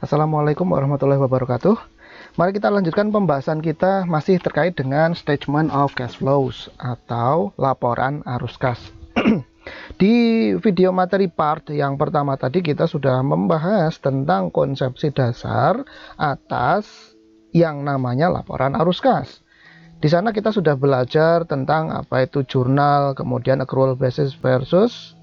Assalamualaikum warahmatullahi wabarakatuh. Mari kita lanjutkan pembahasan kita masih terkait dengan statement of cash flows atau laporan arus kas. Di video materi part yang pertama tadi kita sudah membahas tentang konsepsi dasar atas yang namanya laporan arus kas. Di sana kita sudah belajar tentang apa itu jurnal, kemudian accrual basis versus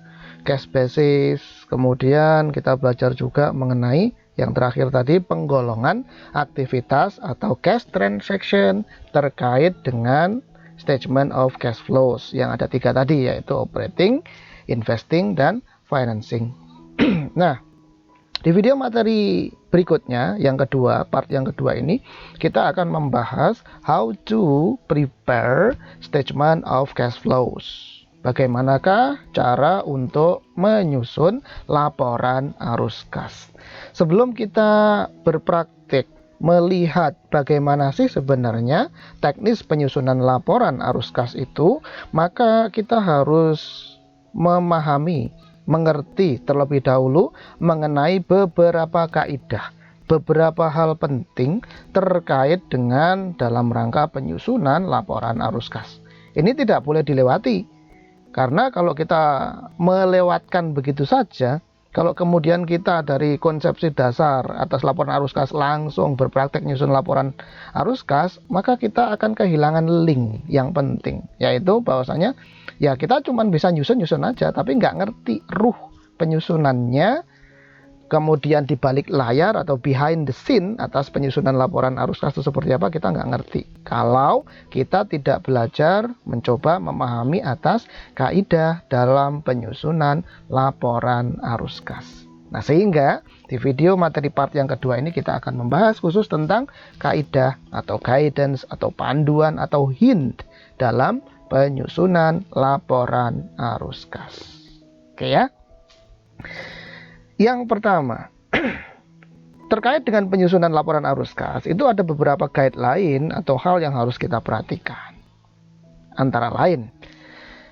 cash basis. Kemudian kita belajar juga mengenai yang terakhir tadi penggolongan aktivitas atau cash transaction terkait dengan statement of cash flows yang ada 3 tadi, yaitu operating, investing, dan financing. Nah, di video materi berikutnya yang kedua, part yang kedua ini kita akan membahas how to prepare statement of cash flows. Bagaimanakah cara untuk menyusun laporan arus kas? Sebelum kita berpraktik melihat bagaimana sih sebenarnya teknis penyusunan laporan arus kas itu, maka kita harus memahami, mengerti terlebih dahulu mengenai beberapa kaidah, beberapa hal penting terkait dengan dalam rangka penyusunan laporan arus kas. Ini tidak boleh dilewati. Karena kalau kita melewatkan begitu saja, kalau kemudian kita dari konsepsi dasar atas laporan arus kas langsung berpraktek nyusun laporan arus kas, maka kita akan kehilangan link yang penting, yaitu bahwasanya ya kita cuma bisa nyusun aja, tapi nggak ngerti ruh penyusunannya, kemudian di balik layar atau behind the scene atas penyusunan laporan arus kas itu seperti apa, kita nggak ngerti kalau kita tidak belajar mencoba memahami atas kaidah dalam penyusunan laporan arus kas. Nah, sehingga di video materi part yang kedua ini kita akan membahas khusus tentang kaidah atau guidance atau panduan atau hint dalam penyusunan laporan arus kas. Oke ya. Yang pertama, terkait dengan penyusunan laporan arus kas, itu ada beberapa guideline atau hal yang harus kita perhatikan. Antara lain,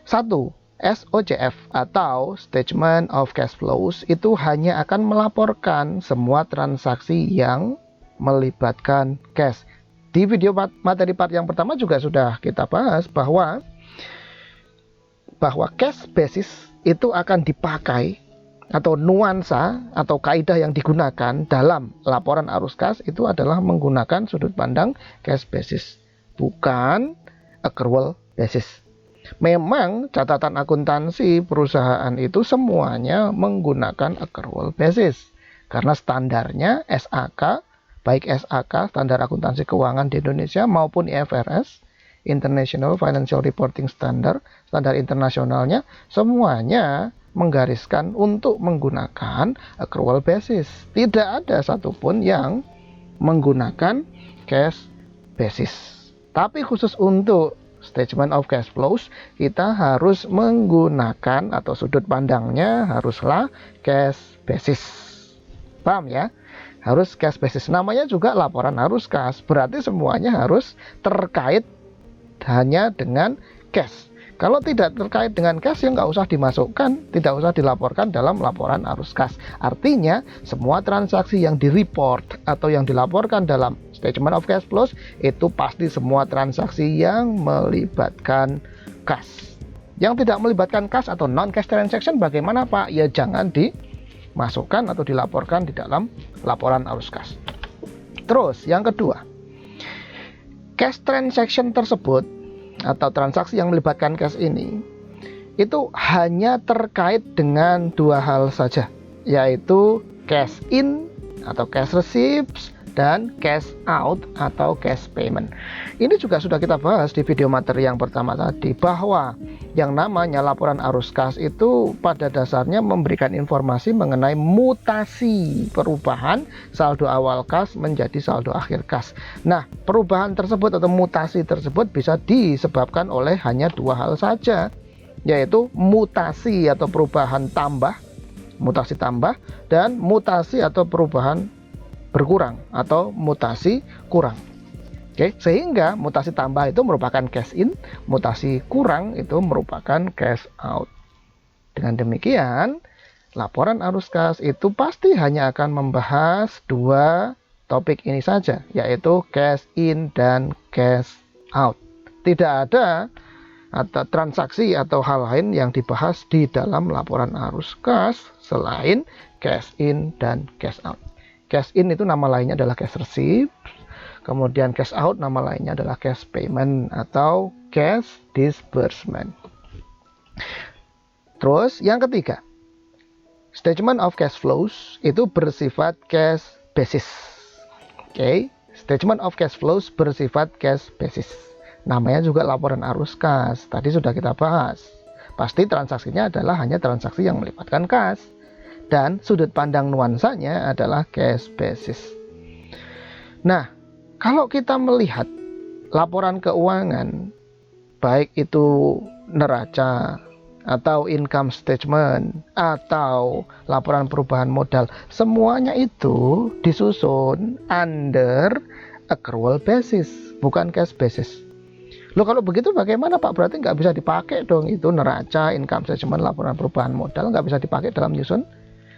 1. SOCF atau Statement of Cash Flows itu hanya akan melaporkan semua transaksi yang melibatkan cash. Di video materi part yang pertama juga sudah kita bahas bahwa cash basis itu akan dipakai, atau nuansa atau kaidah yang digunakan dalam laporan arus kas itu adalah menggunakan sudut pandang cash basis, bukan accrual basis. Memang catatan akuntansi perusahaan itu semuanya menggunakan accrual basis karena standarnya SAK, baik SAK standar akuntansi keuangan di Indonesia maupun IFRS International Financial Reporting Standard, standar internasionalnya semuanya menggariskan untuk menggunakan accrual basis. Tidak ada satupun yang menggunakan cash basis. Tapi khusus untuk statement of cash flows, kita harus menggunakan atau sudut pandangnya haruslah cash basis. Paham ya? Harus cash basis. Namanya juga laporan arus kas. Berarti semuanya harus terkait hanya dengan cash. Kalau tidak terkait dengan cash, ya nggak usah dimasukkan, tidak usah dilaporkan dalam laporan arus kas. Artinya, semua transaksi yang di-report atau yang dilaporkan dalam statement of cash flows, itu pasti semua transaksi yang melibatkan cash. Yang tidak melibatkan cash atau non-cash transaction bagaimana Pak? Ya jangan dimasukkan atau dilaporkan di dalam laporan arus kas. Terus, yang kedua, cash transaction tersebut atau transaksi yang melibatkan cash ini itu hanya terkait dengan 2 hal saja, yaitu cash in atau cash receipts dan cash out atau cash payment. Ini juga sudah kita bahas di video materi yang pertama tadi, bahwa yang namanya laporan arus kas itu pada dasarnya memberikan informasi mengenai mutasi perubahan saldo awal kas menjadi saldo akhir kas. Nah, perubahan tersebut atau mutasi tersebut bisa disebabkan oleh hanya 2 hal saja, yaitu mutasi atau perubahan tambah, mutasi tambah, dan mutasi atau perubahan berkurang atau mutasi kurang. Oke, sehingga mutasi tambah itu merupakan cash in, mutasi kurang itu merupakan cash out. Dengan demikian, laporan arus kas itu pasti hanya akan membahas dua topik ini saja, yaitu cash in dan cash out. Tidak ada atau transaksi atau hal lain yang dibahas di dalam laporan arus kas selain cash in dan cash out. Cash in itu nama lainnya adalah cash receipt, kemudian cash out nama lainnya adalah cash payment atau cash disbursement. Terus yang ketiga, statement of cash flows itu bersifat cash basis. Oke, statement of cash flows bersifat cash basis. Namanya juga laporan arus kas. Tadi sudah kita bahas. Pasti transaksinya adalah hanya transaksi yang melibatkan kas. Dan sudut pandang nuansanya adalah cash basis. Nah, kalau kita melihat laporan keuangan, baik itu neraca, atau income statement, atau laporan perubahan modal, semuanya itu disusun under accrual basis, bukan cash basis. Loh, kalau begitu bagaimana Pak? Berarti nggak bisa dipakai dong itu neraca, income statement, laporan perubahan modal, nggak bisa dipakai dalam nyusun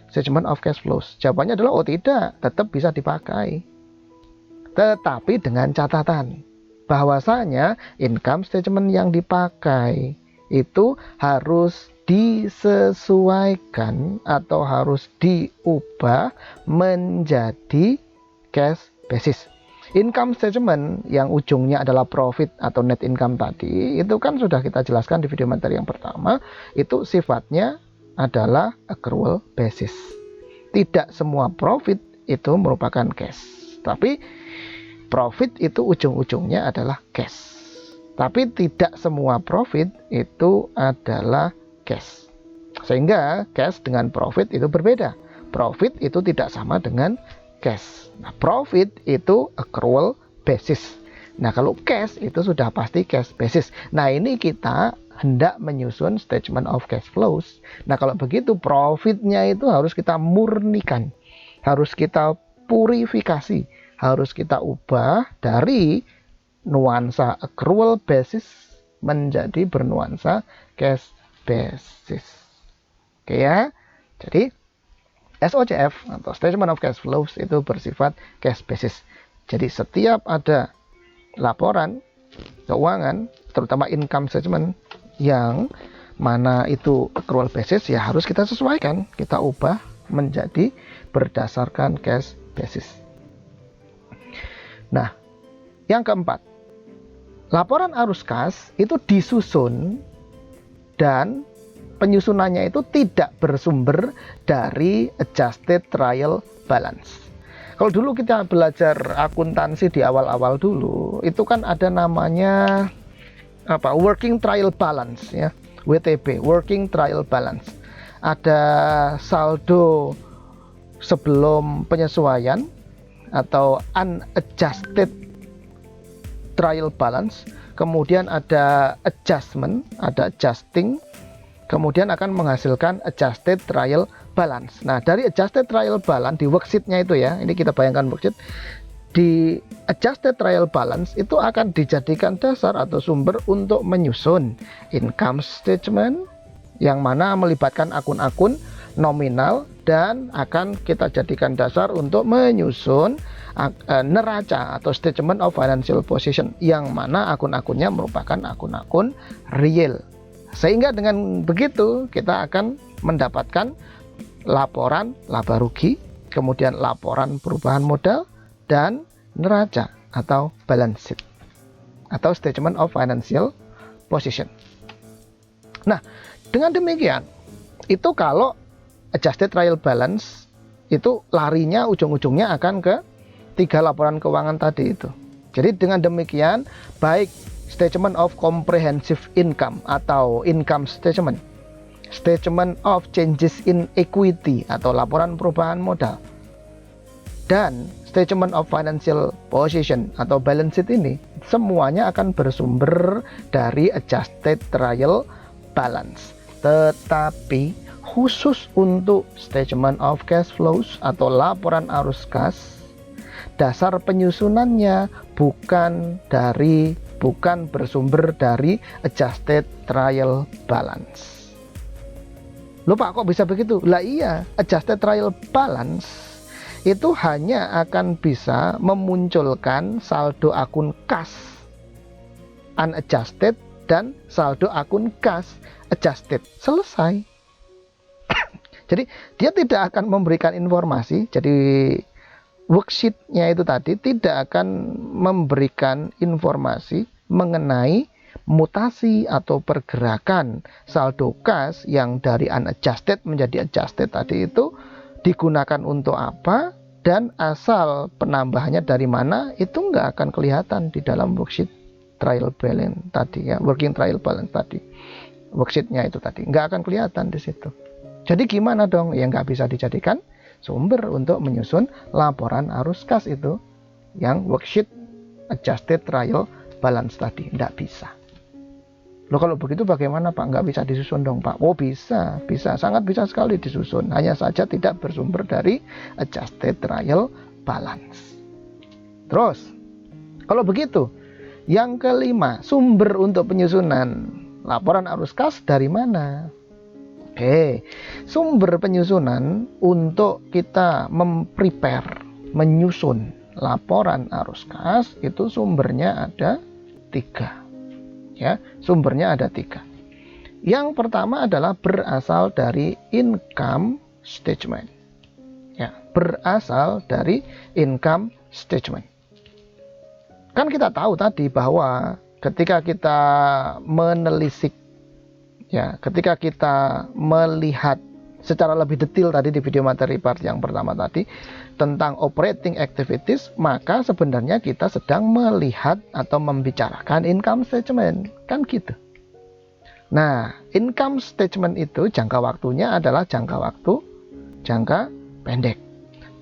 statement of cash flows. Jawabannya adalah oh tidak, tetap bisa dipakai. Tetapi dengan catatan bahwasanya income statement yang dipakai itu harus disesuaikan atau harus diubah menjadi cash basis. Income statement yang ujungnya adalah profit atau net income tadi, itu kan sudah kita jelaskan di video materi yang pertama, itu sifatnya adalah accrual basis. Tidak semua profit itu merupakan cash, tapi profit itu ujung-ujungnya adalah cash. Tapi tidak semua profit itu adalah cash. Sehingga cash dengan profit itu berbeda. Profit itu tidak sama dengan cash. Nah, profit itu accrual basis. Nah, kalau cash itu sudah pasti cash basis. Nah, ini kita hendak menyusun statement of cash flows. Nah, kalau begitu profitnya itu harus kita murnikan. Harus kita purifikasi. Harus kita ubah dari nuansa accrual basis menjadi bernuansa cash basis. Oke ya. Jadi SOCF atau Statement of Cash Flows itu bersifat cash basis. Jadi setiap ada laporan keuangan, terutama income statement yang mana itu accrual basis, ya harus kita sesuaikan, kita ubah menjadi berdasarkan cash basis. Nah, yang keempat, laporan arus kas itu disusun dan penyusunannya itu tidak bersumber dari adjusted trial balance. Kalau dulu kita belajar akuntansi di awal-awal dulu, itu kan ada namanya working trial balance ya, WTB, working trial balance. Ada saldo sebelum penyesuaian atau unadjusted trial balance, kemudian ada adjustment, ada adjusting, kemudian akan menghasilkan adjusted trial balance. Nah, dari adjusted trial balance di worksheet-nya itu ya, ini kita bayangkan worksheet, di adjusted trial balance itu akan dijadikan dasar atau sumber untuk menyusun income statement yang mana melibatkan akun-akun nominal dan akan kita jadikan dasar untuk menyusun neraca atau statement of financial position yang mana akun-akunnya merupakan akun-akun real. Sehingga dengan begitu kita akan mendapatkan laporan laba rugi, kemudian laporan perubahan modal dan neraca atau balance sheet atau statement of financial position. Nah, dengan demikian itu kalau adjusted trial balance itu larinya ujung-ujungnya akan ke 3 laporan keuangan tadi itu. Jadi dengan demikian baik statement of comprehensive income atau income statement, statement of changes in equity atau laporan perubahan modal, dan statement of financial position atau balance sheet ini semuanya akan bersumber dari adjusted trial balance. Tetapi khusus untuk statement of cash flows atau laporan arus kas, dasar penyusunannya bukan bersumber dari adjusted trial balance. Loh Pak, kok bisa begitu? Lah iya, adjusted trial balance itu hanya akan bisa memunculkan saldo akun kas unadjusted dan saldo akun kas adjusted. Selesai. Jadi dia tidak akan memberikan informasi. Jadi worksheet-nya itu tadi tidak akan memberikan informasi mengenai mutasi atau pergerakan saldo kas yang dari unadjusted menjadi adjusted tadi itu digunakan untuk apa dan asal penambahannya dari mana, itu nggak akan kelihatan di dalam worksheet trial balance tadi ya, working trial balance tadi, worksheetnya itu tadi nggak akan kelihatan di situ. Jadi gimana dong? Ya nggak bisa dijadikan sumber untuk menyusun laporan arus kas itu yang worksheet adjusted trial balance tadi, nggak bisa. Loh kalau begitu bagaimana Pak? Nggak bisa disusun dong Pak? Oh bisa, sangat bisa sekali disusun. Hanya saja tidak bersumber dari adjusted trial balance. Terus, kalau begitu, yang kelima, sumber untuk penyusunan laporan arus kas dari mana? Oke, sumber penyusunan untuk kita memprepare, menyusun laporan arus kas itu sumbernya ada 3. Ya, sumbernya ada 3. Yang pertama adalah berasal dari income statement. Ya, berasal dari income statement. Kan kita tahu tadi bahwa ketika kita menelisik, ya, ketika kita melihat secara lebih detail tadi di video materi part yang pertama tadi tentang operating activities, maka sebenarnya kita sedang melihat atau membicarakan income statement, kan gitu. Nah, income statement itu jangka waktunya adalah jangka pendek.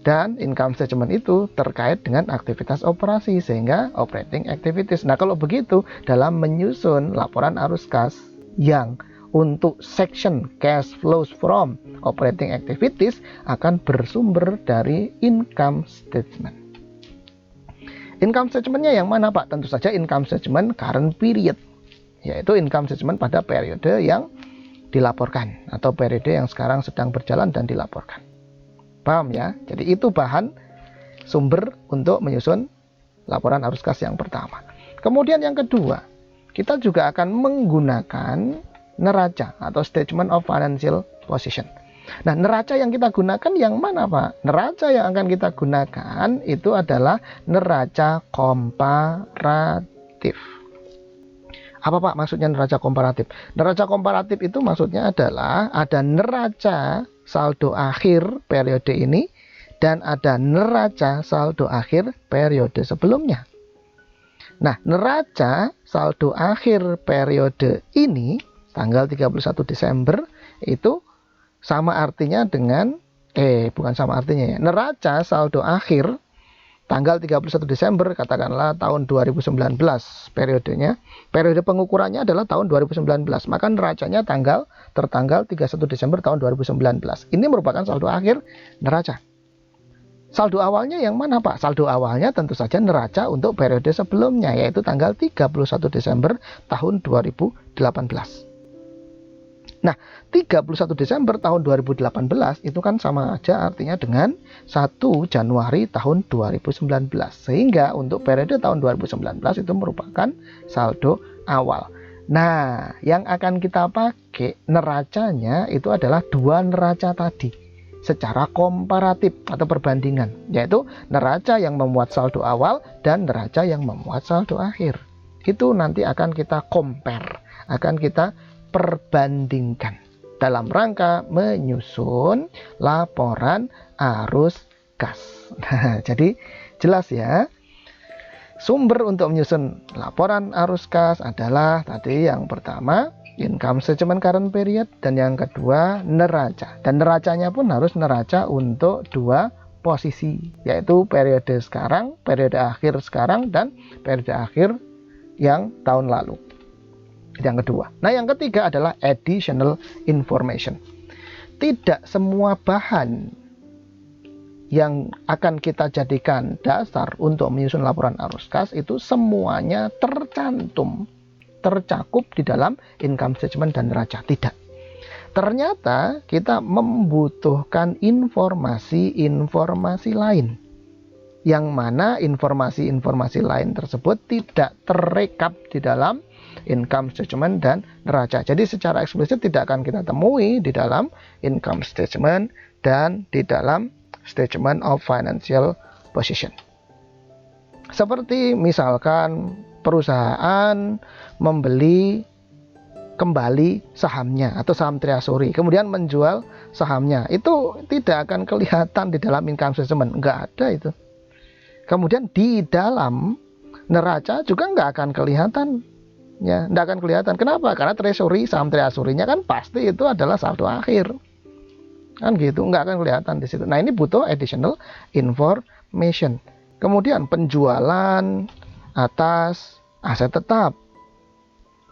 Dan income statement itu terkait dengan aktivitas operasi, sehingga operating activities. Nah, kalau begitu dalam menyusun laporan arus kas yang untuk section cash flows from operating activities akan bersumber dari income statement. Income statementnya yang mana Pak? Tentu saja income statement current period, yaitu income statement pada periode yang dilaporkan atau periode yang sekarang sedang berjalan dan dilaporkan. Paham ya? Jadi itu bahan sumber untuk menyusun laporan arus kas yang pertama. Kemudian yang kedua, kita juga akan menggunakan neraca atau statement of financial position. Nah, neraca yang kita gunakan yang mana Pak? Neraca yang akan kita gunakan itu adalah neraca komparatif. Apa Pak maksudnya neraca komparatif? Neraca komparatif itu maksudnya adalah ada neraca saldo akhir periode ini dan ada neraca saldo akhir periode sebelumnya. Nah, neraca saldo akhir periode ini tanggal 31 Desember itu sama artinya dengan bukan sama artinya ya. Neraca saldo akhir tanggal 31 Desember katakanlah tahun 2019 periodenya. Periode pengukurannya adalah tahun 2019. Maka neracanya tertanggal 31 Desember tahun 2019. Ini merupakan saldo akhir neraca. Saldo awalnya yang mana Pak? Saldo awalnya tentu saja neraca untuk periode sebelumnya, yaitu tanggal 31 Desember tahun 2018. Nah, 31 Desember tahun 2018 itu kan sama aja artinya dengan 1 Januari tahun 2019. Sehingga untuk periode tahun 2019 itu merupakan saldo awal. Nah, yang akan kita pakai neracanya itu adalah 2 neraca tadi secara komparatif atau perbandingan, yaitu neraca yang memuat saldo awal dan neraca yang memuat saldo akhir. Itu nanti akan kita compare, akan kita perbandingkan dalam rangka menyusun laporan arus kas. Nah, jadi jelas ya. Sumber untuk menyusun laporan arus kas adalah tadi yang pertama income statement current period dan yang kedua neraca. Dan neracanya pun harus neraca untuk 2 posisi, yaitu periode sekarang, periode akhir sekarang dan periode akhir yang tahun lalu. Yang kedua. Nah, yang ketiga adalah additional information. Tidak semua bahan yang akan kita jadikan dasar untuk menyusun laporan arus kas itu semuanya tercakup di dalam income statement dan neraca. Tidak. ternyata kita membutuhkan informasi-informasi lain, yang mana informasi-informasi lain tersebut tidak terekap di dalam income statement dan neraca. Jadi secara eksplisit tidak akan kita temui di dalam income statement dan di dalam statement of financial position. Seperti misalkan perusahaan membeli kembali sahamnya atau saham treasury, kemudian menjual sahamnya, itu tidak akan kelihatan di dalam income statement, nggak ada itu. Kemudian di dalam neraca juga nggak akan kelihatan, ya, nggak akan kelihatan. Kenapa? Karena treasury, saham treasury-nya kan pasti itu adalah saldo akhir, kan gitu, nggak akan kelihatan di situ. Nah, ini butuh additional information. Kemudian penjualan atas aset tetap,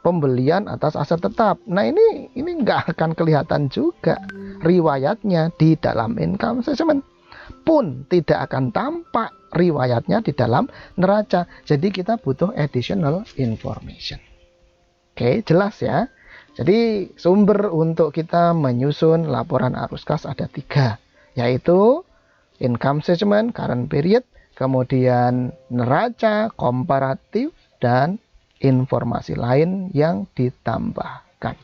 pembelian atas aset tetap. Nah, ini nggak akan kelihatan juga riwayatnya di dalam income statement, pun tidak akan tampak riwayatnya di dalam neraca. Jadi kita butuh additional information. Oke, jelas ya. Jadi sumber untuk kita menyusun laporan arus kas ada 3, yaitu income statement current period, kemudian neraca komparatif, dan informasi lain yang ditambahkan.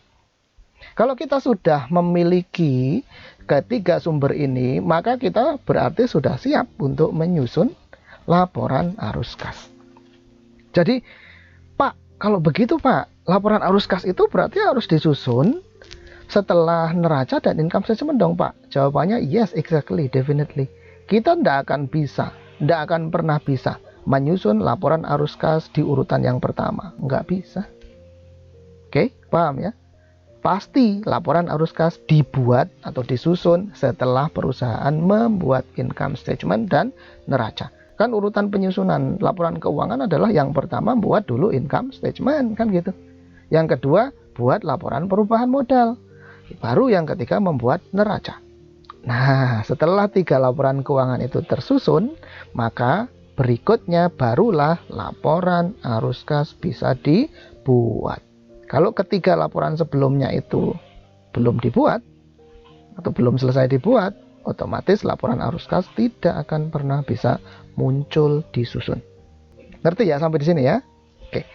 Kalau kita sudah memiliki ketiga sumber ini, maka kita berarti sudah siap untuk menyusun laporan arus kas. Jadi, Pak, kalau begitu Pak, laporan arus kas itu berarti harus disusun setelah neraca dan income statement dong Pak? Jawabannya yes, exactly, definitely. Kita tidak akan pernah bisa menyusun laporan arus kas di urutan yang pertama. Nggak bisa. Oke, paham ya? Pasti laporan arus kas dibuat atau disusun setelah perusahaan membuat income statement dan neraca. Kan urutan penyusunan laporan keuangan adalah yang pertama buat dulu income statement, kan gitu. Yang kedua buat laporan perubahan modal. Baru yang ketiga membuat neraca. Nah, setelah 3 laporan keuangan itu tersusun, maka berikutnya barulah laporan arus kas bisa dibuat. Kalau ketiga laporan sebelumnya itu belum dibuat atau belum selesai dibuat, otomatis laporan arus kas tidak akan pernah bisa muncul disusun. Ngerti ya sampai di sini ya? Oke.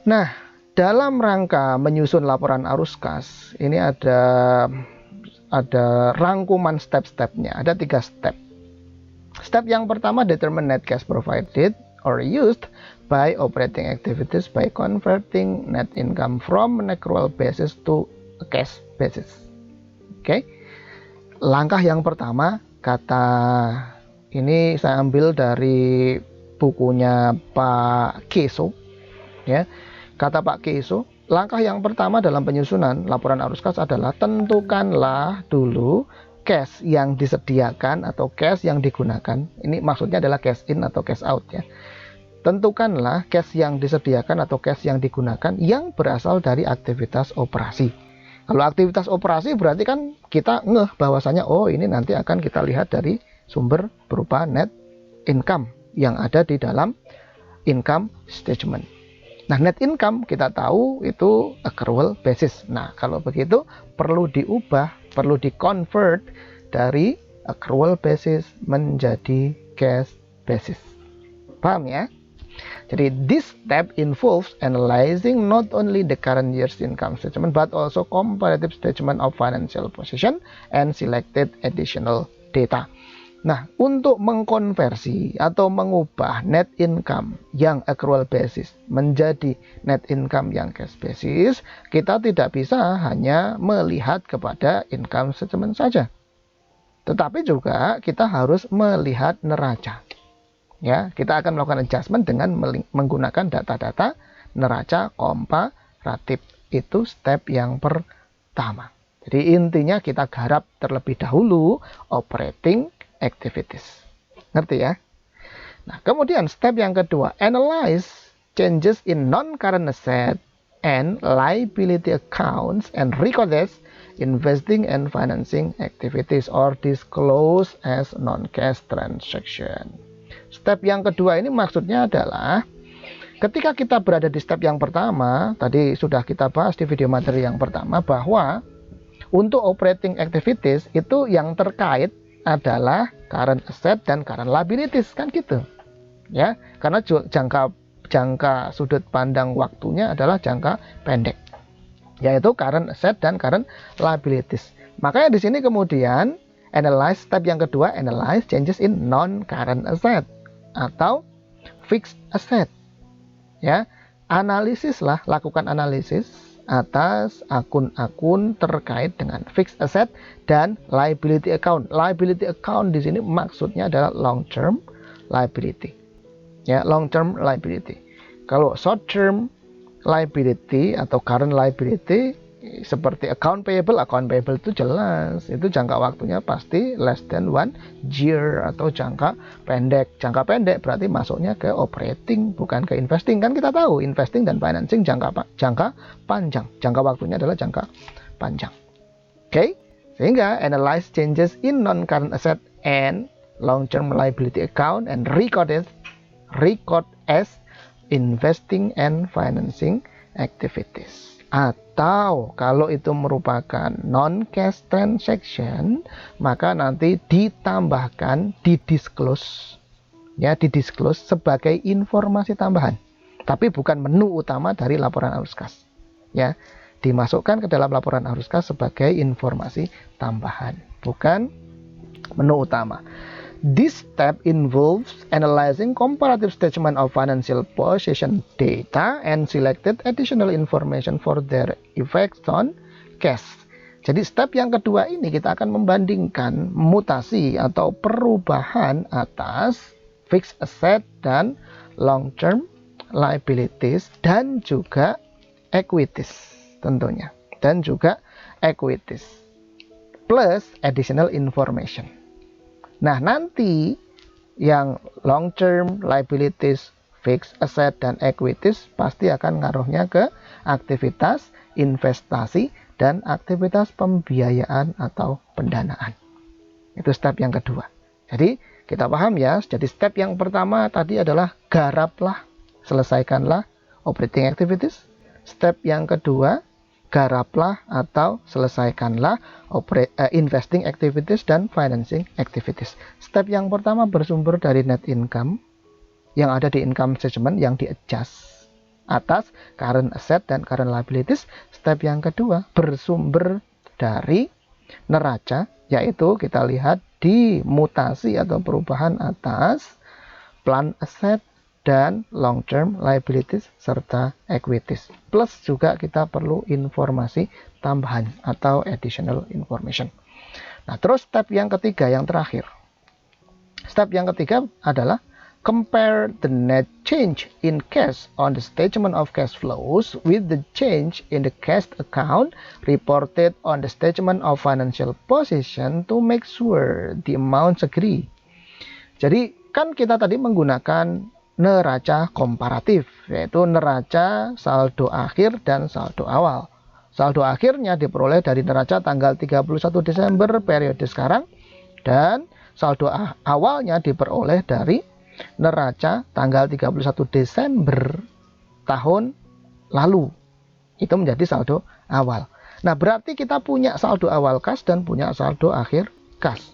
Nah, dalam rangka menyusun laporan arus kas, ini ada rangkuman step-stepnya. Ada 3 step. Step yang pertama, determine net cash provided or used by operating activities by converting net income from an accrual basis to a cash basis. Oke. Langkah yang pertama, kata ini saya ambil dari bukunya Pak Keso, ya. Kata Pak Keso, langkah yang pertama dalam penyusunan laporan arus kas adalah tentukanlah dulu cash yang disediakan atau cash yang digunakan. Ini maksudnya adalah cash in atau cash out ya. Tentukanlah cash yang disediakan atau cash yang digunakan yang berasal dari aktivitas operasi. Kalau aktivitas operasi berarti kan kita ngeh bahwasanya oh ini nanti akan kita lihat dari sumber berupa net income yang ada di dalam income statement. Nah, net income kita tahu itu accrual basis. Nah, kalau begitu perlu diubah, perlu di-convert dari accrual basis menjadi cash basis. Paham ya? Jadi this step involves analyzing not only the current year's income statement but also comparative statement of financial position and selected additional data. Nah, untuk mengkonversi atau mengubah net income yang accrual basis menjadi net income yang cash basis, kita tidak bisa hanya melihat kepada income statement saja. Tetapi juga kita harus melihat neraca. Ya, kita akan melakukan adjustment dengan menggunakan data-data neraca komparatif. Itu step yang pertama. Jadi intinya kita garap terlebih dahulu operating activities. Ngerti ya? Nah, kemudian step yang kedua, analyze changes in non-current asset and liability accounts and record as investing and financing activities or disclose as non-cash transaction. Step yang kedua ini maksudnya adalah ketika kita berada di step yang pertama, tadi sudah kita bahas di video materi yang pertama bahwa Untuk operating activities itu yang terkait adalah current asset dan current liabilities, kan gitu. Ya, karena jangka sudut pandang waktunya adalah jangka pendek, yaitu current asset dan current liabilities. Makanya di sini kemudian step yang kedua, analyze changes in non current asset atau fixed asset. Ya, lakukan analisis atas akun-akun terkait dengan fixed asset dan liability account. Liability account di sini maksudnya adalah long term liability. Ya, long term liability. Kalau short term liability atau current liability seperti account payable itu jelas, itu jangka waktunya pasti less than 1 year atau jangka pendek. Jangka pendek berarti masuknya ke operating bukan ke investing, kan kita tahu investing dan financing jangka panjang, jangka waktunya adalah jangka panjang. Oke, sehingga analyze changes in non current asset and long term liability account and record as investing and financing activities. Atau kalau itu merupakan non-cash transaction, maka nanti ditambahkan, didisclose sebagai informasi tambahan. Tapi bukan menu utama dari laporan arus kas. Ya, dimasukkan ke dalam laporan arus kas sebagai informasi tambahan, bukan menu utama. This step involves analyzing comparative statement of financial position data and selected additional information for their effects on cash. Jadi step yang kedua ini kita akan membandingkan mutasi atau perubahan atas fixed asset dan long term liabilities dan juga equities tentunya. Dan juga equities plus additional information. Nah, nanti yang long term liabilities, fixed asset, dan equities pasti akan ngaruhnya ke aktivitas investasi dan aktivitas pembiayaan atau pendanaan. Itu step yang kedua. Jadi kita paham ya, jadi step yang pertama tadi adalah garaplah, selesaikanlah operating activities. Step yang kedua, garaplah atau selesaikanlah investing activities dan financing activities. Step yang pertama bersumber dari net income yang ada di income statement yang di-adjust atas current asset dan current liabilities. Step yang kedua bersumber dari neraca, yaitu kita lihat di mutasi atau perubahan atas plan asset dan long term liabilities serta equities. Plus juga kita perlu informasi tambahan atau additional information. Nah, terus step yang ketiga, yang terakhir. Step yang ketiga adalah compare the net change in cash on the statement of cash flows with the change in the cash account reported on the statement of financial position to make sure the amounts agree. Jadi kan kita tadi menggunakan neraca komparatif, yaitu neraca saldo akhir dan saldo awal. Saldo akhirnya diperoleh dari neraca tanggal 31 Desember periode sekarang, dan saldo awalnya diperoleh dari neraca tanggal 31 Desember tahun lalu. Itu menjadi saldo awal. Nah, berarti kita punya saldo awal kas dan punya saldo akhir kas.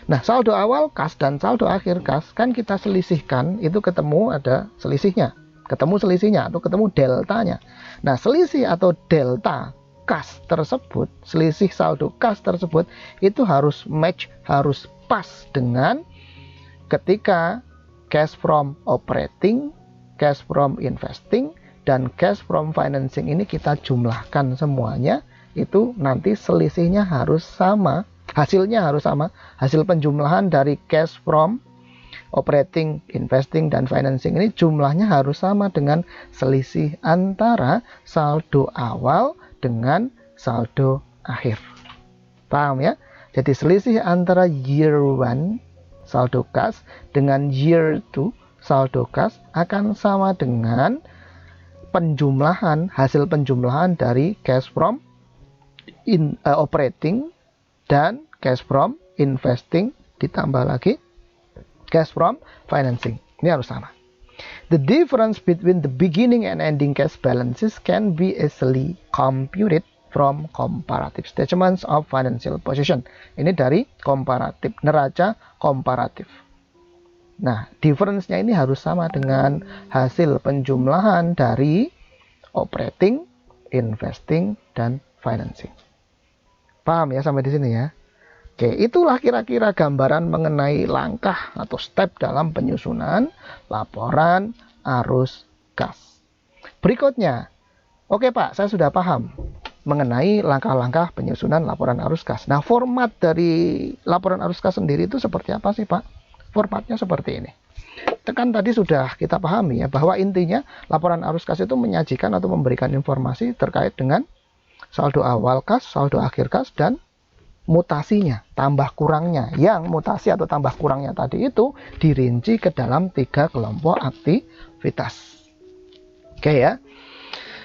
Nah, saldo awal kas dan saldo akhir kas kan kita selisihkan, itu ketemu ada selisihnya. Ketemu selisihnya atau ketemu deltanya. Nah, selisih atau delta kas tersebut, selisih saldo kas tersebut itu harus match, harus pas dengan ketika cash from operating, cash from investing, dan cash from financing ini kita jumlahkan semuanya, itu nanti selisihnya harus sama. Hasilnya harus sama, hasil penjumlahan dari cash from operating, investing, dan financing ini jumlahnya harus sama dengan selisih antara saldo awal dengan saldo akhir. Paham ya? Jadi selisih antara year 1 saldo kas dengan year 2 saldo kas akan sama dengan penjumlahan, hasil penjumlahan dari cash from operating dan cash from investing ditambah lagi cash from financing. Ini harus sama. The difference between the beginning and ending cash balances can be easily computed from comparative statements of financial position. Ini dari komparatif, neraca komparatif. Nah, difference-nya ini harus sama dengan hasil penjumlahan dari operating, investing, dan financing. Paham ya sampai di sini ya? Oke, itulah kira-kira gambaran mengenai langkah atau step dalam penyusunan laporan arus kas. Berikutnya, oke Pak, saya sudah paham mengenai langkah-langkah penyusunan laporan arus kas. Nah, format dari laporan arus kas sendiri itu seperti apa sih Pak? Formatnya seperti ini. Tekan tadi sudah kita pahami ya, bahwa intinya laporan arus kas itu menyajikan atau memberikan informasi terkait dengan saldo awal kas, saldo akhir kas, dan mutasinya, tambah kurangnya. Yang mutasi atau tambah kurangnya tadi itu dirinci ke dalam 3 kelompok aktivitas. Oke ya.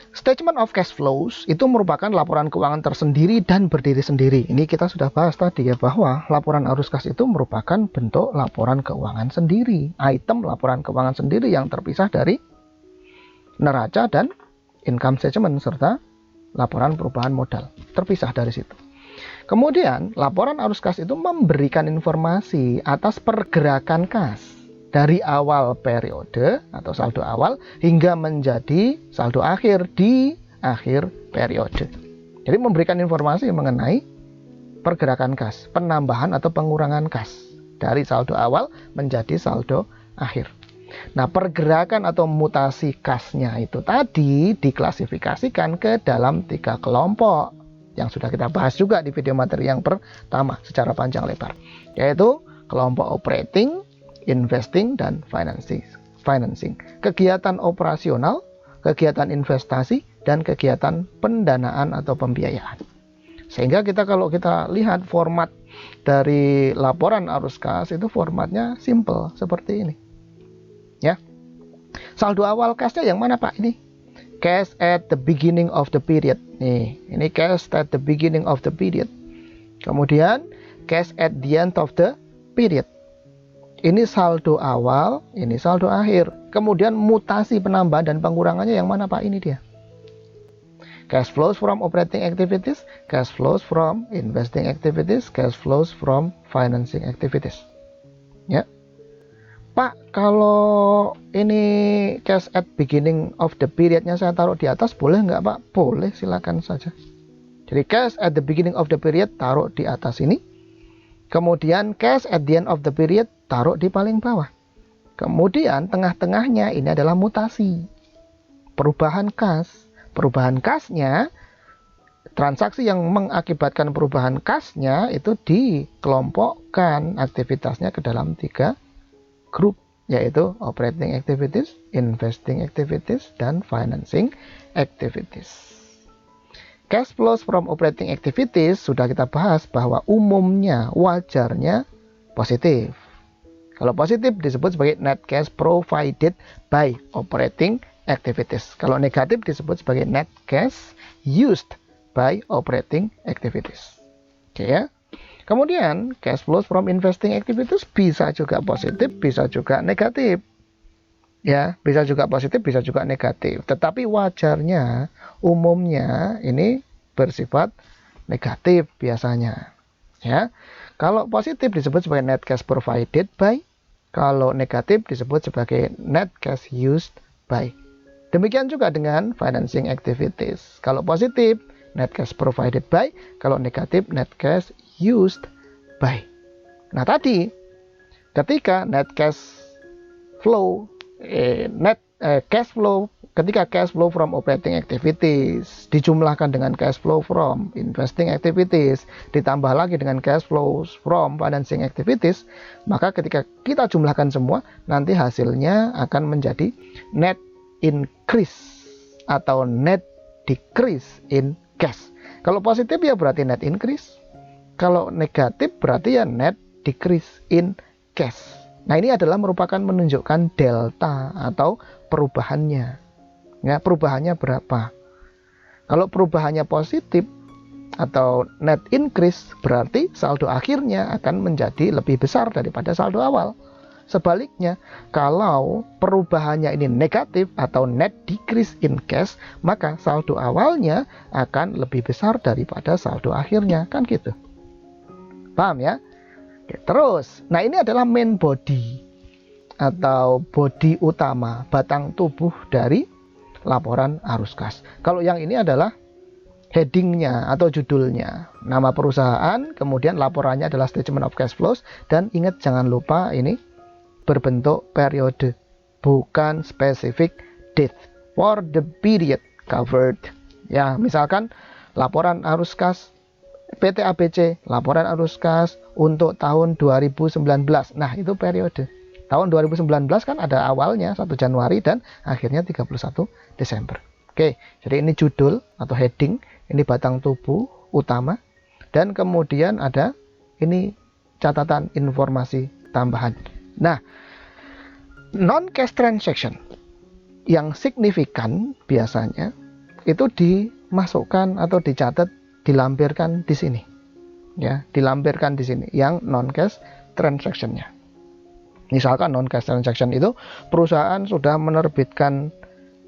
Statement of cash flows itu merupakan laporan keuangan tersendiri dan berdiri sendiri. Ini kita sudah bahas tadi ya, bahwa laporan arus kas itu merupakan bentuk laporan keuangan sendiri. Item laporan keuangan sendiri yang terpisah dari neraca dan income statement serta laporan perubahan modal. Terpisah dari situ. Kemudian, laporan arus kas itu memberikan informasi atas pergerakan kas dari awal periode atau saldo awal hingga menjadi saldo akhir di akhir periode. Jadi memberikan informasi mengenai pergerakan kas, penambahan atau pengurangan kas dari saldo awal menjadi saldo akhir. Nah, pergerakan atau mutasi kasnya itu tadi diklasifikasikan ke dalam 3 kelompok yang sudah kita bahas juga di video materi yang pertama secara panjang lebar, yaitu kelompok operating, investing, dan financing. Kegiatan operasional, kegiatan investasi, dan kegiatan pendanaan atau pembiayaan. Sehingga kalau kita lihat format dari laporan arus kas itu formatnya simple seperti ini. Ya. Saldo awal kasnya yang mana Pak ini? Cash at the beginning of the period. Nih, ini cash at the beginning of the period. Kemudian cash at the end of the period. Ini saldo awal, ini saldo akhir. Kemudian mutasi penambahan dan pengurangannya yang mana Pak? Ini dia. Cash flows from operating activities, cash flows from investing activities, cash flows from financing activities. Ya. Pak, kalau ini cash at beginning of the periodnya saya taruh di atas, boleh nggak Pak? Boleh, silakan saja. Jadi cash at the beginning of the period taruh di atas ini. Kemudian cash at the end of the period taruh di paling bawah. Kemudian tengah-tengahnya ini adalah mutasi. Perubahan kas. Perubahan kasnya, transaksi yang mengakibatkan perubahan kasnya itu dikelompokkan aktivitasnya ke dalam 3 grup, yaitu operating activities, investing activities, dan financing activities. Cash flows from operating activities sudah kita bahas bahwa umumnya, wajarnya positif. Kalau positif disebut sebagai net cash provided by operating activities. Kalau negatif disebut sebagai net cash used by operating activities. Oke ya. Kemudian, cash flows from investing activities bisa juga positif, bisa juga negatif. Ya, bisa juga positif, bisa juga negatif. Tetapi wajarnya, umumnya ini bersifat negatif biasanya. Ya, kalau positif disebut sebagai net cash provided by, kalau negatif disebut sebagai net cash used by. Demikian juga dengan financing activities. Kalau positif, net cash provided by, kalau negatif, net cash used by. Nah tadi ketika net cash flow ketika cash flow from operating activities dijumlahkan dengan cash flow from investing activities ditambah lagi dengan cash flows from financing activities, maka ketika kita jumlahkan semua nanti hasilnya akan menjadi net increase atau net decrease in cash. Kalau positif ya berarti net increase. Kalau negatif berarti ya net decrease in cash. Nah ini adalah merupakan menunjukkan delta atau perubahannya. Ya, perubahannya berapa? Kalau perubahannya positif atau net increase berarti saldo akhirnya akan menjadi lebih besar daripada saldo awal. Sebaliknya, kalau perubahannya ini negatif atau net decrease in cash, maka saldo awalnya akan lebih besar daripada saldo akhirnya, kan gitu. Paham ya? Oke, terus, nah ini adalah main body atau body utama, batang tubuh dari laporan arus kas. Kalau yang ini adalah headingnya atau judulnya, nama perusahaan, kemudian laporannya adalah statement of cash flows, dan ingat jangan lupa ini berbentuk periode, bukan specific date for the period covered. Ya, misalkan laporan arus kas PT ABC, laporan arus kas untuk tahun 2019. Nah, itu periode. Tahun 2019 kan ada awalnya 1 Januari dan akhirnya 31 Desember. Oke, jadi ini judul atau heading, ini batang tubuh utama, dan kemudian ada ini catatan informasi tambahan. Nah, non-cash transaction yang signifikan biasanya itu dimasukkan atau dicatat, dilampirkan di sini. Ya, dilampirkan di sini yang non-cash transaction-nya. Misalkan non-cash transaction itu perusahaan sudah menerbitkan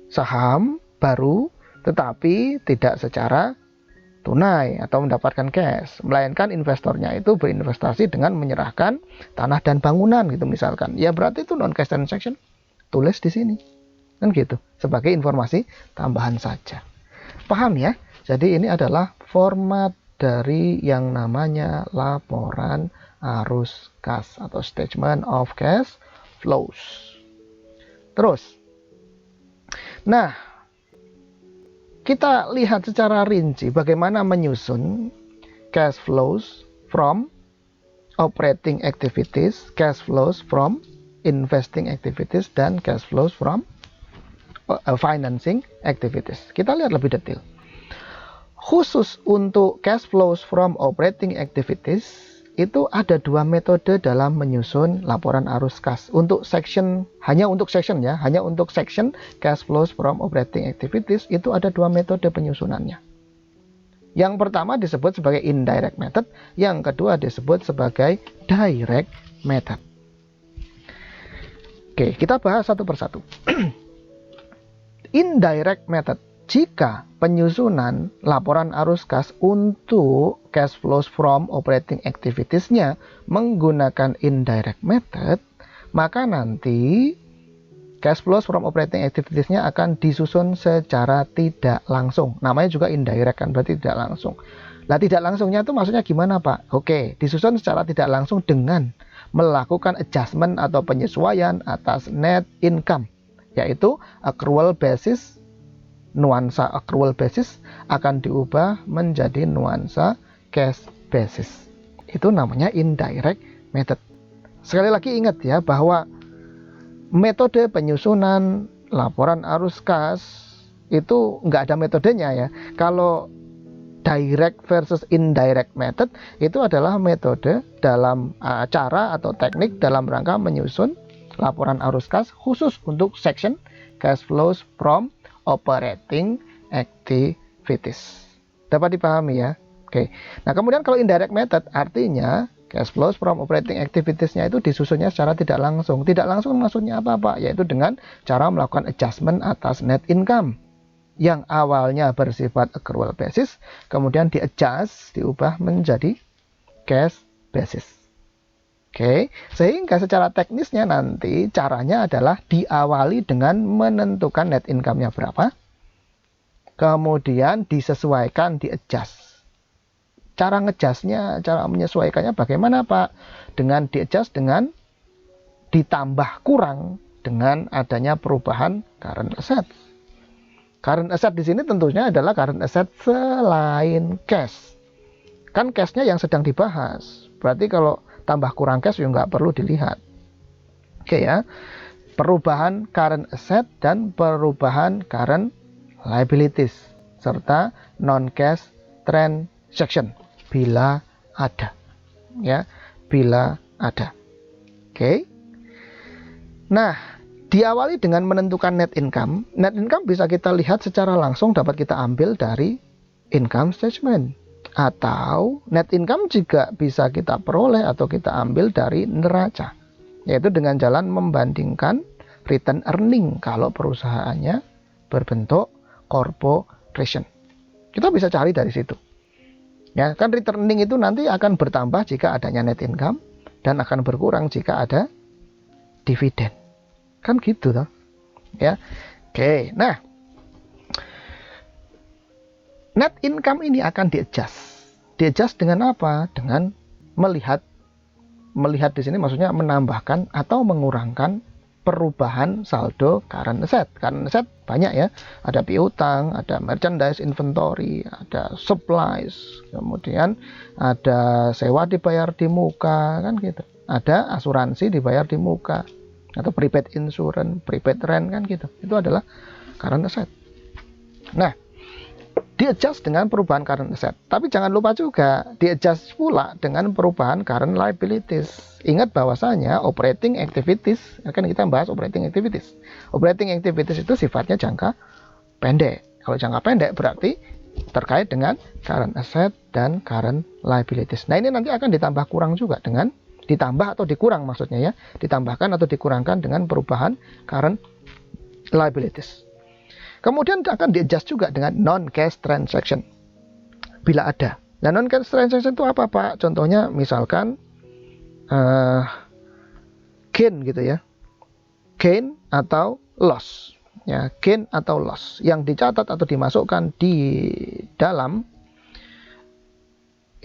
saham baru tetapi tidak secara tunai atau mendapatkan cash, melainkan investornya itu berinvestasi dengan menyerahkan tanah dan bangunan gitu misalkan. Ya berarti itu non cash transaction. Tulis di sini. Kan gitu, sebagai informasi tambahan saja. Paham ya? Jadi ini adalah format dari yang namanya laporan arus kas atau statement of cash flows. Terus, nah, kita lihat secara rinci bagaimana menyusun cash flows from operating activities, cash flows from investing activities, dan cash flows from financing activities. Kita lihat lebih detail. Khusus untuk cash flows from operating activities, itu ada 2 metode dalam menyusun laporan arus kas. Untuk section, hanya untuk section ya, hanya untuk section cash flows from operating activities, itu ada 2 metode penyusunannya. Yang pertama disebut sebagai indirect method, yang kedua disebut sebagai direct method. Oke, kita bahas satu persatu. Indirect method, jika penyusunan laporan arus kas untuk cash flows from operating activities-nya menggunakan indirect method, maka nanti cash flows from operating activities-nya akan disusun secara tidak langsung. Namanya juga indirect kan, berarti tidak langsung. Nah, tidak langsungnya itu maksudnya gimana, Pak? Oke, disusun secara tidak langsung dengan melakukan adjustment atau penyesuaian atas net income, yaitu accrual basis. Nuansa accrual basis akan diubah menjadi nuansa cash basis. Itu namanya indirect method. Sekali lagi ingat ya bahwa metode penyusunan laporan arus kas itu nggak ada metodenya ya. Kalau direct versus indirect method itu adalah metode dalam cara atau teknik dalam rangka menyusun laporan arus kas khusus untuk section cash flows from operating activities. Dapat dipahami ya? Oke. Nah, kemudian kalau indirect method artinya cash flows from operating activities-nya itu disusunnya secara tidak langsung. Tidak langsung maksudnya apa, Pak? Yaitu dengan cara melakukan adjustment atas net income yang awalnya bersifat accrual basis, kemudian di-adjust, diubah menjadi cash basis. Oke, sehingga secara teknisnya nanti caranya adalah diawali dengan menentukan net income-nya berapa, kemudian disesuaikan, di-adjust. Cara ngejasnya, cara menyesuaikannya bagaimana, Pak? Dengan di-adjust, dengan ditambah kurang dengan adanya perubahan current asset. Current asset di sini tentunya adalah current asset selain cash. Kan cash-nya yang sedang dibahas. Berarti kalau tambah kurang cash ya nggak perlu dilihat. Oke ya, perubahan current asset dan perubahan current liabilities serta non cash transaction bila ada, ya, bila ada. Oke. Nah, diawali dengan menentukan net income. Net income bisa kita lihat secara langsung, dapat kita ambil dari income statement. Atau net income juga bisa kita peroleh atau kita ambil dari neraca. yaitu dengan jalan membandingkan return earning kalau perusahaannya berbentuk corporation. Kita bisa cari dari situ. Ya, kan return earning itu nanti akan bertambah jika adanya net income dan akan berkurang jika ada dividen. Kan gitu toh. Ya. Oke, nah. Net income ini akan di-adjust. Di-adjust dengan apa? Dengan melihat di sini maksudnya menambahkan atau mengurangkan perubahan saldo current asset. Current asset banyak ya, ada piutang, ada merchandise inventory, ada supplies, kemudian ada sewa dibayar di muka, kan gitu. Ada asuransi dibayar di muka, atau prepaid insurance, prepaid rent, kan gitu. Itu adalah current asset. Nah, di-adjust dengan perubahan current asset. Tapi jangan lupa juga di-adjust pula dengan perubahan current liabilities. Ingat bahwasanya operating activities, kan kita bahas operating activities. Operating activities itu sifatnya jangka pendek. Kalau jangka pendek berarti terkait dengan current asset dan current liabilities. Nah, ini nanti akan ditambah kurang juga dengan ditambah atau dikurang maksudnya ya. Ditambahkan atau dikurangkan dengan perubahan current liabilities. Kemudian akan di-adjust juga dengan non-cash transaction bila ada. Nah, non-cash transaction itu apa, Pak? Contohnya misalkan gain gitu ya. Gain atau loss. Ya, gain atau loss yang dicatat atau dimasukkan di dalam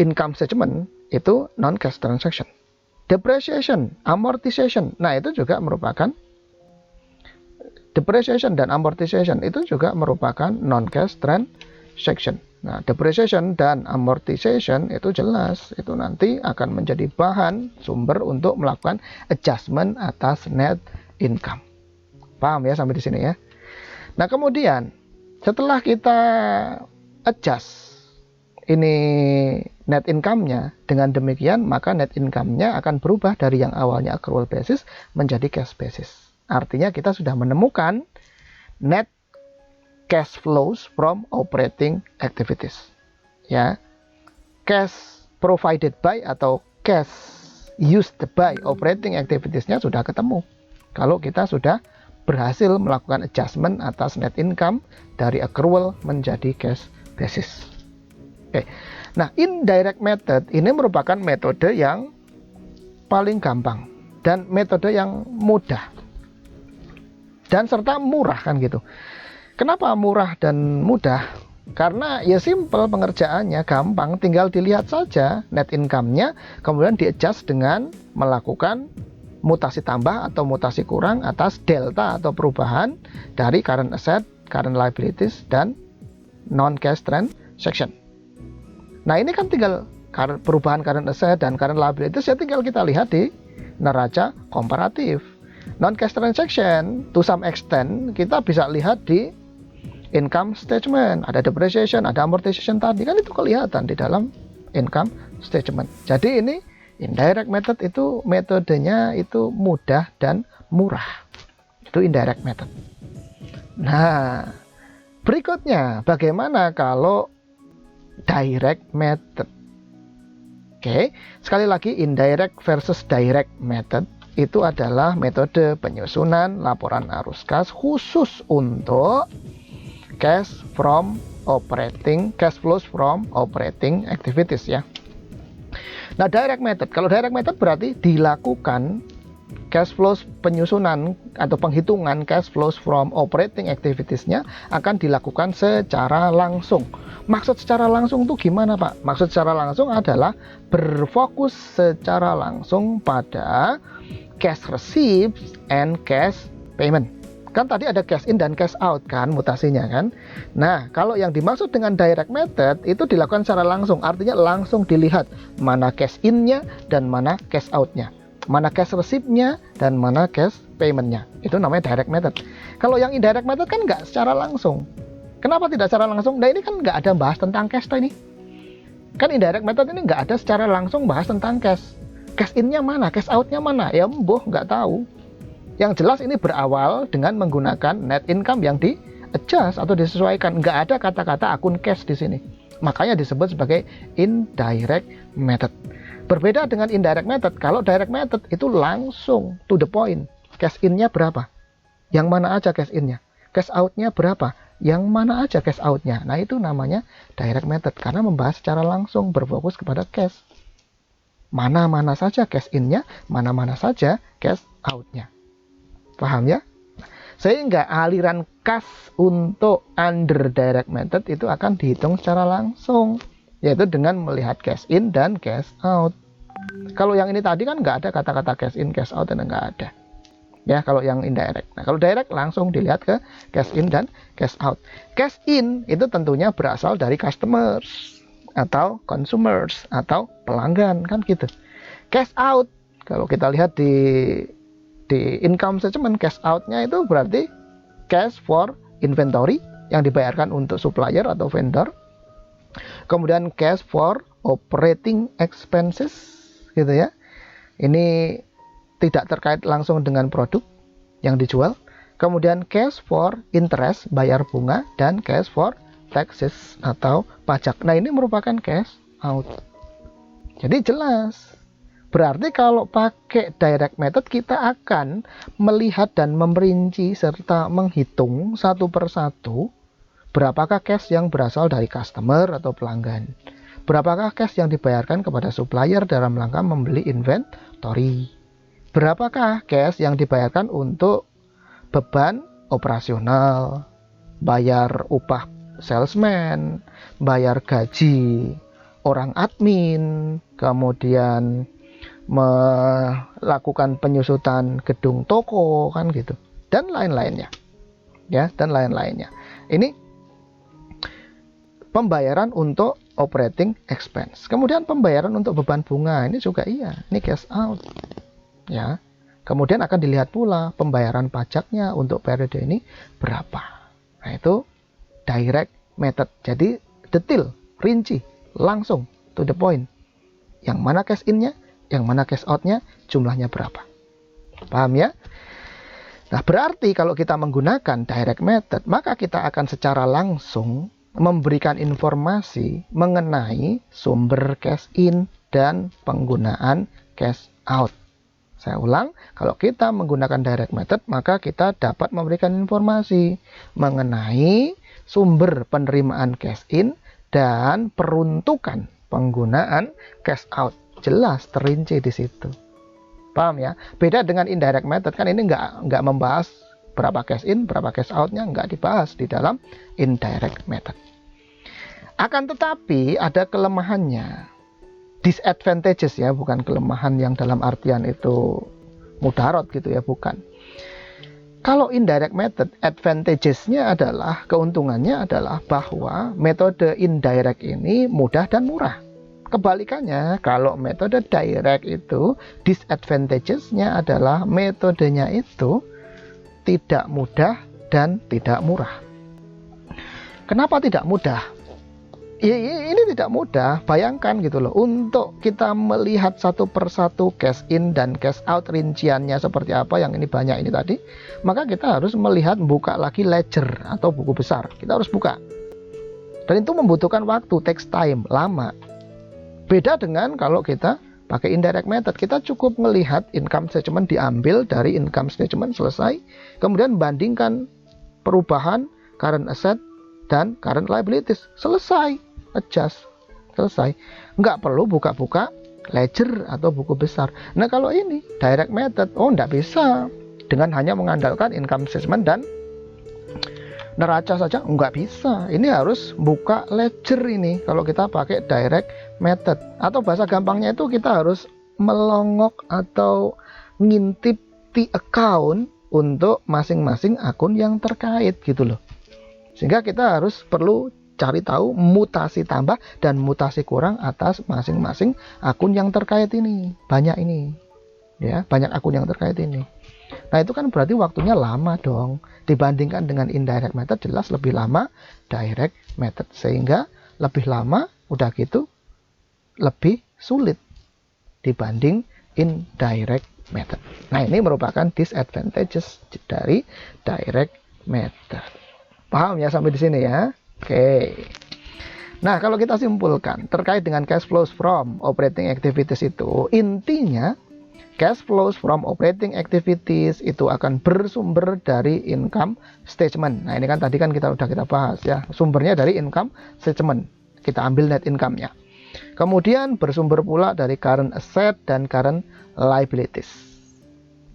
income statement itu non-cash transaction. Depreciation, amortization. Nah, itu juga merupakan depreciation dan amortization itu juga merupakan non-cash transaction. Nah, depreciation dan amortization itu jelas, itu nanti akan menjadi bahan sumber untuk melakukan adjustment atas net income. Paham ya sampai di sini ya? Nah, kemudian setelah kita adjust ini net income-nya, dengan demikian maka net income-nya akan berubah dari yang awalnya accrual basis menjadi cash basis. Artinya kita sudah menemukan net cash flows from operating activities. Ya. Cash provided by atau cash used by operating activities-nya sudah ketemu. Kalau kita sudah berhasil melakukan adjustment atas net income dari accrual menjadi cash basis. Oke. Nah, indirect method ini merupakan metode yang paling gampang dan metode yang mudah dan serta murah kan gitu. Kenapa murah dan mudah? Karena ya simple pengerjaannya, gampang, tinggal dilihat saja net income-nya, kemudian di-adjust dengan melakukan mutasi tambah atau mutasi kurang atas delta atau perubahan dari current asset, current liabilities, dan non-cash transaction. Nah, ini kan tinggal perubahan current asset dan current liabilities ya tinggal kita lihat di neraca komparatif. Non-cash transaction to some extent kita bisa lihat di income statement, ada depreciation, ada amortization tadi, kan itu kelihatan di dalam income statement. Jadi ini indirect method itu metodenya itu mudah dan murah. Itu indirect method. Nah, berikutnya bagaimana kalau direct method? Oke, sekali lagi indirect versus direct method itu adalah metode penyusunan laporan arus kas khusus untuk cash flows from operating activities ya. Nah, direct method, kalau direct method berarti dilakukan cash flows penyusunan atau penghitungan cash flows from operating activities-nya akan dilakukan secara langsung. Maksud secara langsung itu gimana, Pak? Maksud secara langsung adalah berfokus secara langsung pada cash receipts and cash payment. Kan tadi ada cash in dan cash out kan mutasinya kan. Nah, kalau yang dimaksud dengan direct method itu dilakukan secara langsung, artinya langsung dilihat mana cash in-nya dan mana cash out-nya, mana cash receipt-nya dan mana cash payment-nya. Itu namanya direct method. Kalau yang indirect method kan nggak secara langsung. Kenapa tidak secara langsung? Nah, ini kan nggak ada bahas tentang cash ini. Kan indirect method ini nggak ada secara langsung bahas tentang cash. Cash in-nya mana, cash out-nya mana? Ya nggak tahu. Yang jelas ini berawal dengan menggunakan net income yang di-adjust atau disesuaikan. Nggak ada kata-kata akun cash di sini. Makanya disebut sebagai indirect method. Berbeda dengan indirect method. Kalau direct method itu langsung to the point. Cash in-nya berapa? Yang mana aja cash in-nya? Cash out-nya berapa? Yang mana aja cash out-nya? Nah, itu namanya direct method karena membahas secara langsung, berfokus kepada cash. Mana-mana saja cash in-nya, mana-mana saja cash out-nya. Paham ya? Sehingga aliran kas untuk under direct method itu akan dihitung secara langsung, yaitu dengan melihat cash in dan cash out. Kalau yang ini tadi kan nggak ada kata-kata cash in, cash out, dan nggak ada. Ya, kalau yang indirect. Nah, kalau direct langsung dilihat ke cash in dan cash out. Cash in itu tentunya berasal dari customers atau consumers atau pelanggan, kan gitu. Cash out, kalau kita lihat di income statement, cash out-nya itu berarti cash for inventory yang dibayarkan untuk supplier atau vendor. Kemudian cash for operating expenses, gitu ya. Ini tidak terkait langsung dengan produk yang dijual. Kemudian cash for interest, bayar bunga, dan cash for taxes atau pajak. Nah, ini merupakan cash out. Jadi jelas. Berarti kalau pakai direct method kita akan melihat dan memperinci serta menghitung satu persatu berapakah cash yang berasal dari customer atau pelanggan. Berapakah cash yang dibayarkan kepada supplier dalam rangka membeli inventory. Berapakah cash yang dibayarkan untuk beban operasional, bayar upah salesman, bayar gaji orang admin, kemudian melakukan penyusutan gedung toko, kan gitu, dan lain-lainnya, ya, dan lain-lainnya. Ini pembayaran untuk operating expense. Kemudian pembayaran untuk beban bunga ini juga iya, ini cash out, ya. Kemudian akan dilihat pula pembayaran pajaknya untuk periode ini berapa. Nah, itu direct method. Jadi detail, rinci, langsung to the point. Yang mana cash in-nya, yang mana cash out-nya, jumlahnya berapa. Paham ya? Nah, berarti kalau kita menggunakan direct method, maka kita akan secara langsung memberikan informasi mengenai sumber cash in dan penggunaan cash out. Saya ulang, kalau kita menggunakan direct method, maka kita dapat memberikan informasi mengenai sumber penerimaan cash in dan peruntukan penggunaan cash out. Jelas terinci di situ. Paham ya? Beda dengan indirect method, kan ini nggak membahas berapa cash in, berapa cash outnya, nggak dibahas di dalam indirect method. Akan tetapi ada kelemahannya, disadvantages ya, bukan kelemahan yang dalam artian itu mudarat gitu ya, bukan. Kalau indirect method, advantages-nya adalah, keuntungannya adalah bahwa metode indirect ini mudah dan murah. Kebalikannya, kalau metode direct itu, disadvantages-nya adalah metodenya itu tidak mudah dan tidak murah. Kenapa tidak mudah? Ini tidak mudah, bayangkan gitu loh, untuk kita melihat satu persatu cash in dan cash out rinciannya seperti apa, yang ini banyak ini tadi, maka kita harus melihat, buka lagi ledger atau buku besar, kita harus buka. Dan itu membutuhkan waktu, takes time, lama. Beda dengan kalau kita pakai indirect method, kita cukup melihat income statement, diambil dari income statement, selesai, kemudian bandingkan perubahan current asset dan current liabilities, selesai, adjust, selesai. Nggak perlu buka-buka ledger atau buku besar. Nah, kalau ini direct method, nggak bisa dengan hanya mengandalkan income statement dan neraca saja, nggak bisa. Ini harus buka ledger ini kalau kita pakai direct method. Atau bahasa gampangnya itu kita harus melongok atau ngintip di account untuk masing-masing akun yang terkait gitu loh. Sehingga kita harus perlu cari tahu mutasi tambah dan mutasi kurang atas masing-masing akun yang terkait ini. Banyak ini, ya, banyak akun yang terkait ini. Nah, itu kan berarti waktunya lama dong. Dibandingkan dengan indirect method, jelas lebih lama direct method. Sehingga lebih lama, udah gitu lebih sulit dibanding indirect method. Nah, ini merupakan disadvantages dari direct method. Paham ya sampai di sini ya? Oke. Nah, kalau kita simpulkan terkait dengan cash flows from operating activities itu, intinya cash flows from operating activities itu akan bersumber dari income statement. Nah, ini kan tadi kan kita bahas ya, sumbernya dari income statement. Kita ambil net income-nya. Kemudian bersumber pula dari current asset dan current liabilities.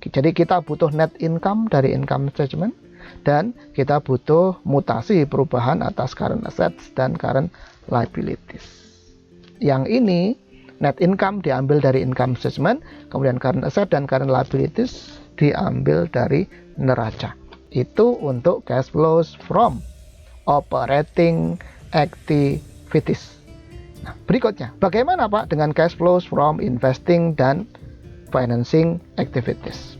Jadi kita butuh net income dari income statement dan kita butuh mutasi perubahan atas current assets dan current liabilities. Yang ini net income diambil dari income statement, kemudian current asset dan current liabilities diambil dari neraca. Itu untuk cash flows from operating activities. Nah, berikutnya, bagaimana Pak dengan cash flows from investing dan financing activities?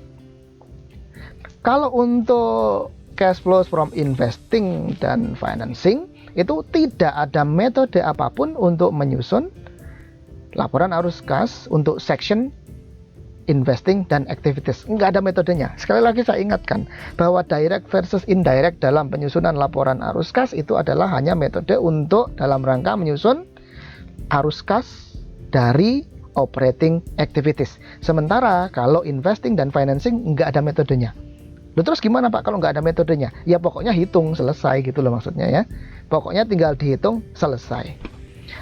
Kalau untuk cash flows from investing dan financing, itu tidak ada metode apapun untuk menyusun laporan arus kas untuk section investing dan activities. Nggak ada metodenya. Sekali lagi saya ingatkan bahwa direct versus indirect dalam penyusunan laporan arus kas itu adalah hanya metode untuk dalam rangka menyusun arus kas dari operating activities. Sementara kalau investing dan financing nggak ada metodenya. Loh, terus gimana Pak kalau nggak ada metodenya? Ya pokoknya hitung selesai gitu loh maksudnya ya. Pokoknya tinggal dihitung selesai.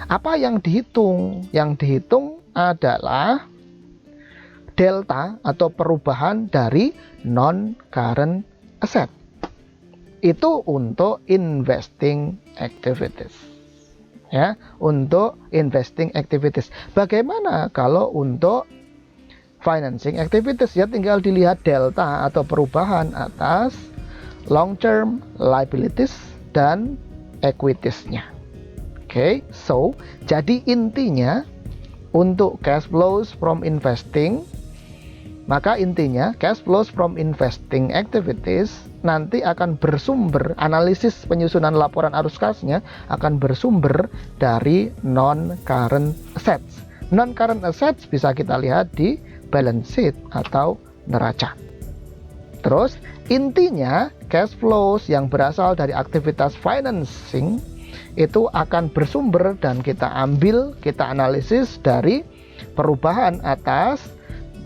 Apa yang dihitung? Yang dihitung adalah delta atau perubahan dari non-current asset. Itu untuk investing activities. Ya, untuk investing activities. Bagaimana kalau untuk financing activities? Ya tinggal dilihat delta atau perubahan atas long term liabilities dan equities-nya. Oke, so jadi intinya untuk cash flows from investing, maka intinya cash flows from investing activities nanti akan bersumber, analisis penyusunan laporan arus kasnya akan bersumber dari non-current assets. Non-current assets bisa kita lihat di balance sheet atau neraca. Terus intinya cash flows yang berasal dari aktivitas financing itu akan bersumber dan kita ambil, kita analisis dari perubahan atas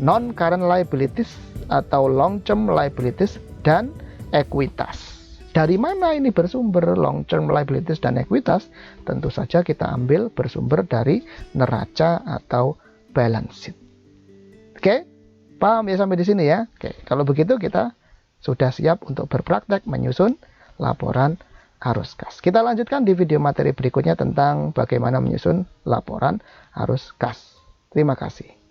non-current liabilities atau long-term liabilities dan ekuitas. Dari mana ini bersumber long-term liabilities dan ekuitas? Tentu saja kita ambil bersumber dari neraca atau balance sheet. Oke, paham ya sampai di sini ya? Oke, kalau begitu kita sudah siap untuk berpraktek menyusun laporan arus kas. Kita lanjutkan di video materi berikutnya tentang bagaimana menyusun laporan arus kas. Terima kasih.